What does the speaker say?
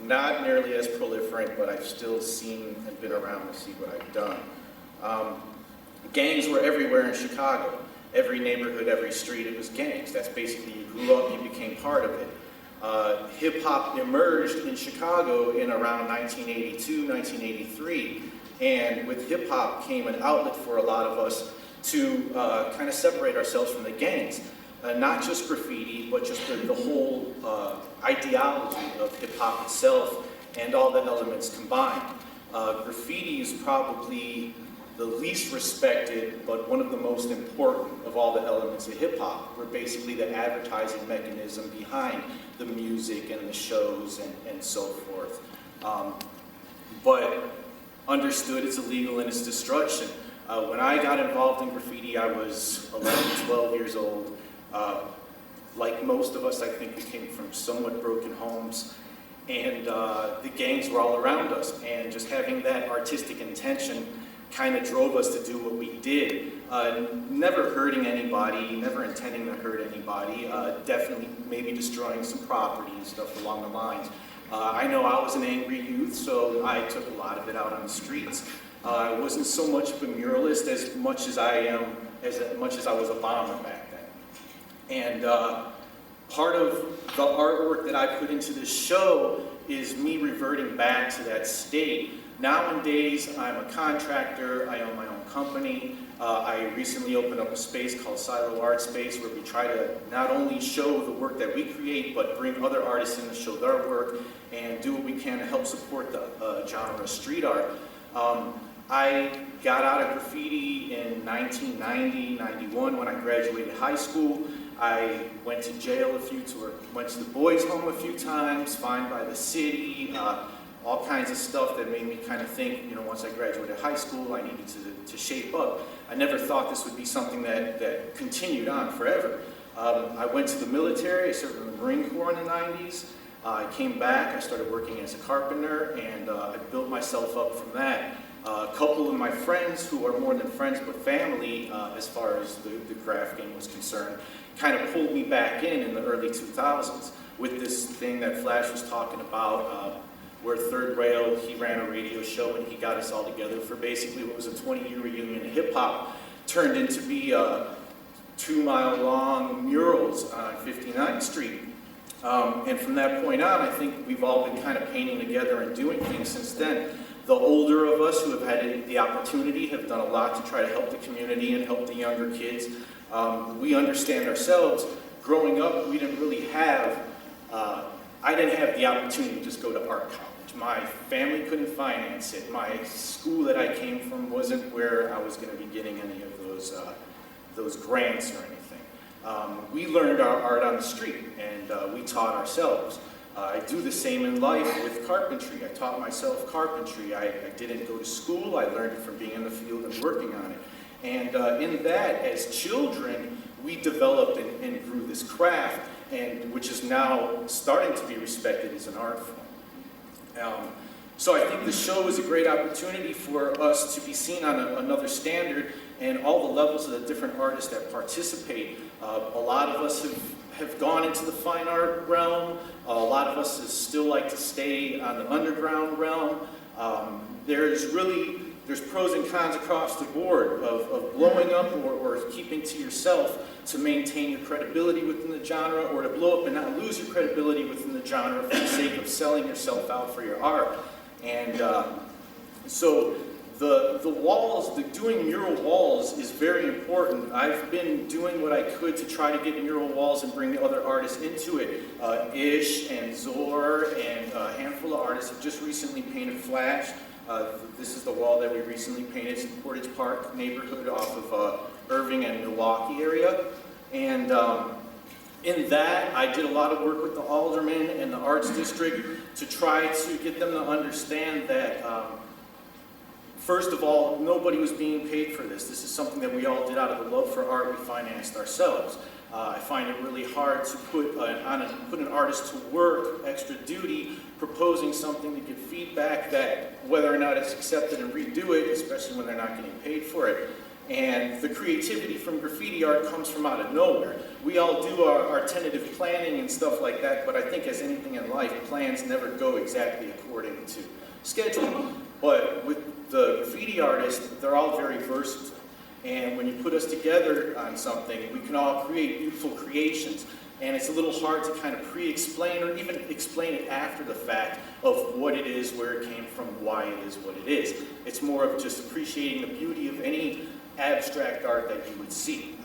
not nearly as proliferant, but I've still seen and been around to see what I've done. Gangs were everywhere in Chicago. Every neighborhood, every street, it was gangs. That's basically, you grew up, you became part of it. Hip-hop emerged in Chicago in around 1982, 1983, and with hip-hop came an outlet for a lot of us to kind of separate ourselves from the gangs. Not just graffiti, but just the whole ideology of hip-hop itself and all the elements combined. Graffiti is probably the least respected, but one of the most important of all the elements of hip-hop. We're basically the advertising mechanism behind the music and the shows and so forth. But understood it's illegal in its destruction. When I got involved in graffiti, I was 11, 12 years old. Like most of us, I think we came from somewhat broken homes, and the gangs were all around us, and just having that artistic intention kind of drove us to do what we did. Never hurting anybody, never intending to hurt anybody, definitely maybe destroying some property and stuff along the lines. I know I was an angry youth, so I took a lot of it out on the streets. I wasn't so much of a muralist as much as I was a bomber back then. And part of the artwork that I put into this show is me reverting back to that state. Nowadays, I'm a contractor, I own my own company. I recently opened up a space called Silo Art Space where we try to not only show the work that we create, but bring other artists in to show their work and do what we can to help support the genre of street art. I got out of graffiti in 1990, 91 when I graduated high school. I went to jail went to the boys' home a few times, fined by the city, all kinds of stuff that made me kind of think, once I graduated high school, I needed to shape up. I never thought this would be something that continued on forever. I went to the military, I served in the Marine Corps in the 90s. I came back, I started working as a carpenter, and I built myself up from that. A couple of my friends, who are more than friends but family, as far as the craft game was concerned, kind of pulled me back in the early 2000s with this thing that Flash was talking about, where Third Rail, he ran a radio show and he got us all together for basically what was a 20-year reunion of hip-hop, turned into be 2-mile-long murals on 59th Street. And from that point on, I think we've all been kind of painting together and doing things since then. The older of us who have had the opportunity have done a lot to try to help the community and help the younger kids. We understand ourselves. Growing up, we didn't really have, I didn't have the opportunity to just go to art college. My family couldn't finance it. My school that I came from wasn't where I was going to be getting any of those grants or anything. We learned our art on the street, and we taught ourselves. I do the same in life with carpentry. I taught myself carpentry. I didn't go to school. I learned it from being in the field and working on it. And in that, as children, we developed and grew this craft, which is now starting to be respected as an art form. So I think the show is a great opportunity for us to be seen on another standard, and all the levels of the different artists that participate. A lot of us have gone into the fine art realm. A lot of us still like to stay on the underground realm. There's pros and cons across the board of blowing up or keeping to yourself to maintain your credibility within the genre, or to blow up and not lose your credibility within the genre for the sake of selling yourself out for your art. And so the walls, doing mural walls is very important. I've been doing what I could to try to get mural walls and bring the other artists into it. Ish and Zor and a handful of artists have just recently painted Flash. This is the wall that we recently painted in Portage Park neighborhood off of Irving and Milwaukee area. And in that, I did a lot of work with the aldermen and the arts district to try to get them to understand that, first of all, nobody was being paid for this. This is something that we all did out of the love for art. We financed ourselves. I find it really hard to put an artist to work, extra duty, proposing something to get feedback that whether or not it's accepted and redo it, especially when they're not getting paid for it. And the creativity from graffiti art comes from out of nowhere. We all do our tentative planning and stuff like that, but I think as anything in life, plans never go exactly according to schedule. But with the graffiti artists, they're all very versatile. And when you put us together on something, we can all create beautiful creations. And it's a little hard to kind of pre-explain or even explain it after the fact of what it is, where it came from, why it is what it is. It's more of just appreciating the beauty of any abstract art that you would see.